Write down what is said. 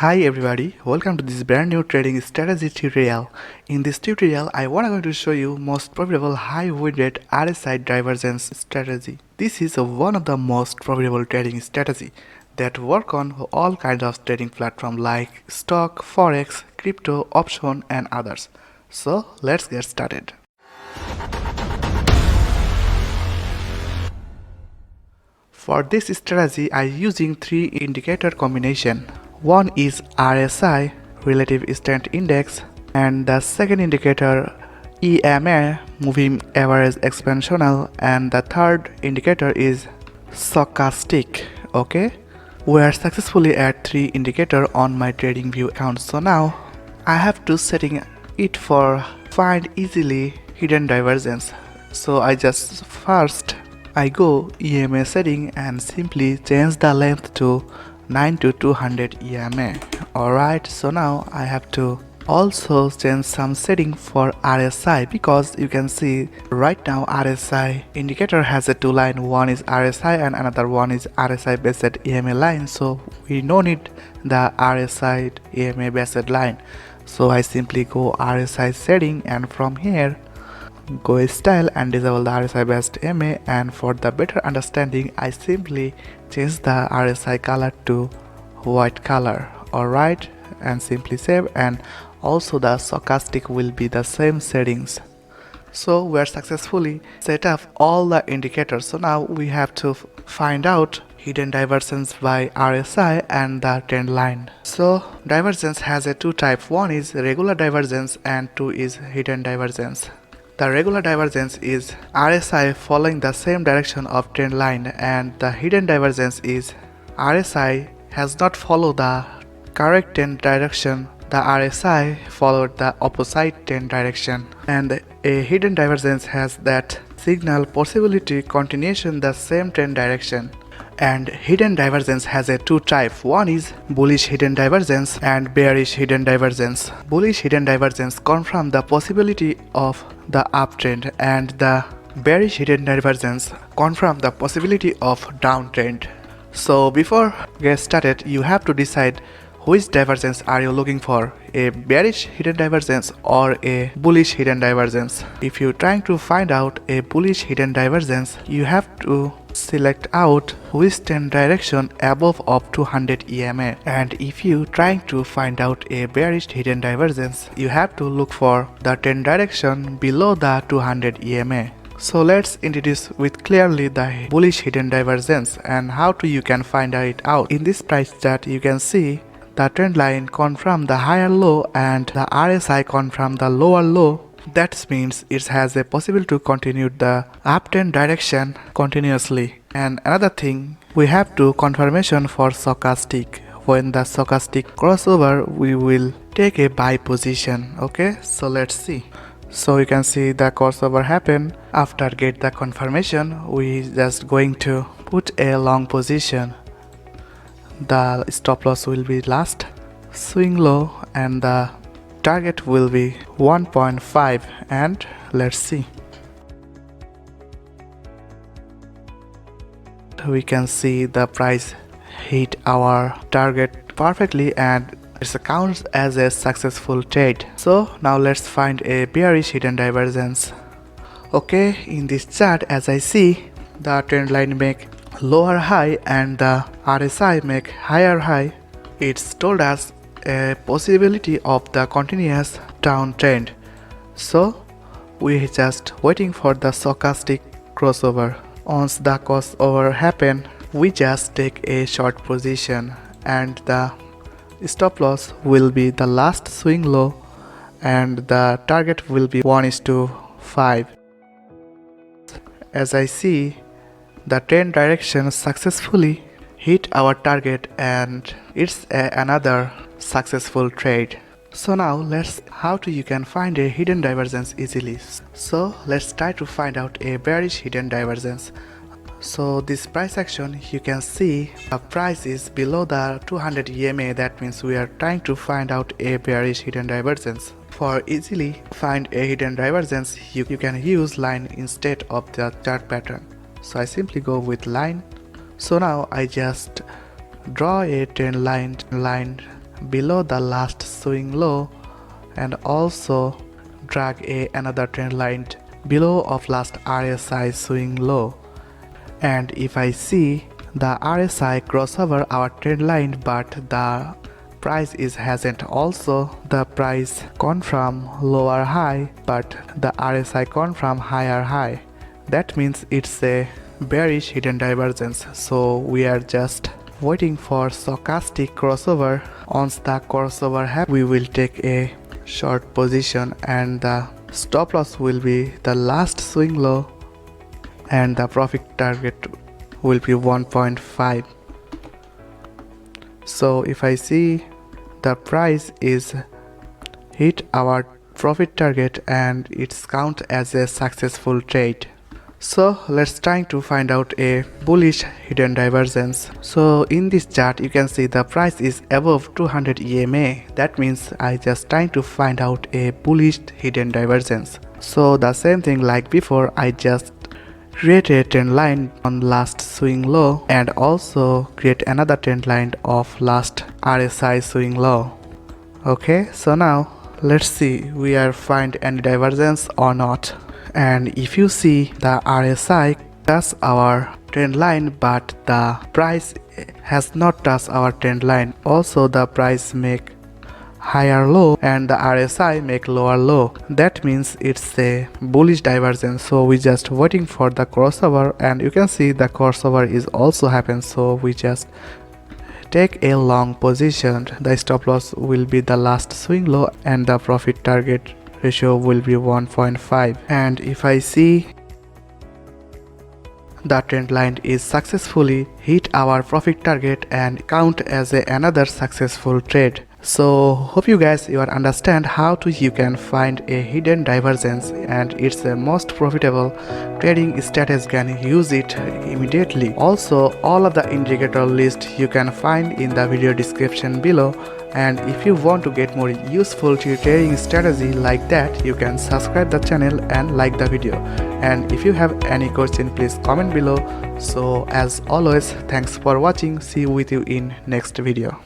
Hi everybody, welcome to this brand new trading strategy tutorial. In this tutorial, I want to show you most profitable high win rate RSI divergence strategy. This is one of the most profitable trading strategy that work on all kinds of trading platforms like stock, forex, crypto, option and others. So let's get started. For this strategy, I am using three indicator combination. One is RSI, Relative Strength Index, and the second indicator EMA, Moving Average Exponential, and the third indicator is Stochastic. Okay, we are successfully at three indicator on my TradingView account. So now I have to setting it for find easily hidden divergence. So I go EMA setting and simply change the length to 9 to 200 EMA. Alright, so now I have to also change some setting for RSI because you can see right now RSI indicator has a two line. One is RSI and another one is RSI based EMA line. So we no need the RSI EMA based line. So I simply go RSI setting and from here go style and disable the RSI based EMA, and for the better understanding I simply change the RSI color to white color. Alright, and simply save, and also the stochastic will be the same settings. So we are successfully set up all the indicators. So now we have to find out hidden divergence by RSI and the trend line. So divergence has a two type. One is regular divergence and two is hidden divergence. The regular divergence is RSI following the same direction of trend line, and the hidden divergence is RSI has not followed the correct trend direction. The RSI followed the opposite trend direction, and a hidden divergence has that signal possibility continuation the same trend direction. And hidden divergence has a two type. One is bullish hidden divergence and bearish hidden divergence. Bullish hidden divergence confirm the possibility of the uptrend, and the bearish hidden divergence confirm the possibility of downtrend. So before get started, you have to decide which divergence are you looking for, a bearish hidden divergence or a bullish hidden divergence. If you're trying to find out a bullish hidden divergence, you have to select out which trend direction above of 200 EMA, and if you trying to find out a bearish hidden divergence, you have to look for the trend direction below the 200 EMA. So let's introduce with clearly the bullish hidden divergence and how you can find it out. In this price chart you can see the trend line confirm the higher low and the RSI confirm the lower low. That means it has a possibility to continue the uptrend direction continuously. And another thing, we have to confirmation for stochastic. When the stochastic crossover, we will take a buy position. Okay, so let's see. So you can see the crossover happen. After get the confirmation, we just going to put a long position. The stop loss will be last swing low and the target will be 1.5, and let's see. We can see the price hit our target perfectly and it counts as a successful trade. So now let's find a bearish hidden divergence. Okay, in this chart as I see, the trend line make lower high and the RSI make higher high. It's told us a possibility of the continuous downtrend. So we just waiting for the stochastic crossover. Once the crossover happen, we just take a short position and the stop loss will be the last swing low and the target will be 1:5. As I see, the trend direction successfully hit our target and it's another successful trade. So now let's how you can find a hidden divergence easily. So let's try to find out a bearish hidden divergence. So this price action, you can see the price is below the 200 EMA. That means we are trying to find out a bearish hidden divergence. For easily find a hidden divergence, you can use line instead of the chart pattern. So I simply go with line. So now I just draw a trend line below the last swing low and also drag another trend line below of last RSI swing low. And if I see the RSI crossover our trend line, but the price hasn't. Also the price confirm lower high, but the RSI confirm higher high. That means it's a bearish hidden divergence. So we are just waiting for stochastic crossover. Once the crossover happens, we will take a short position and the stop loss will be the last swing low and the profit target will be 1.5. So if I see the price is hit our profit target and it's count as a successful trade. So let's try to find out a bullish hidden divergence. So in this chart you can see the price is above 200 EMA. That means I just trying to find out a bullish hidden divergence. So the same thing like before, I just create a trend line on last swing low and also create another trend line of last RSI swing low. Okay, so now let's see we are find any divergence or not. And if you see the RSI touch our trend line but the price has not touched our trend line. Also the price make higher low and the RSI make lower low. That means it's a bullish divergence. So we just waiting for the crossover and you can see the crossover is also happen. So we just take a long position. The stop loss will be the last swing low and the profit target ratio will be 1.5. And if I see the trend line is successfully hit our profit target and count as another successful trade. So hope you guys understand how you can find a hidden divergence, and it's the most profitable trading strategy. Can use it immediately. Also all of the indicator list you can find in the video description below. And if you want to get more useful trading strategy like that, you can subscribe the channel and like the video. And if you have any question, please comment below. So as always, thanks for watching. See you in next video.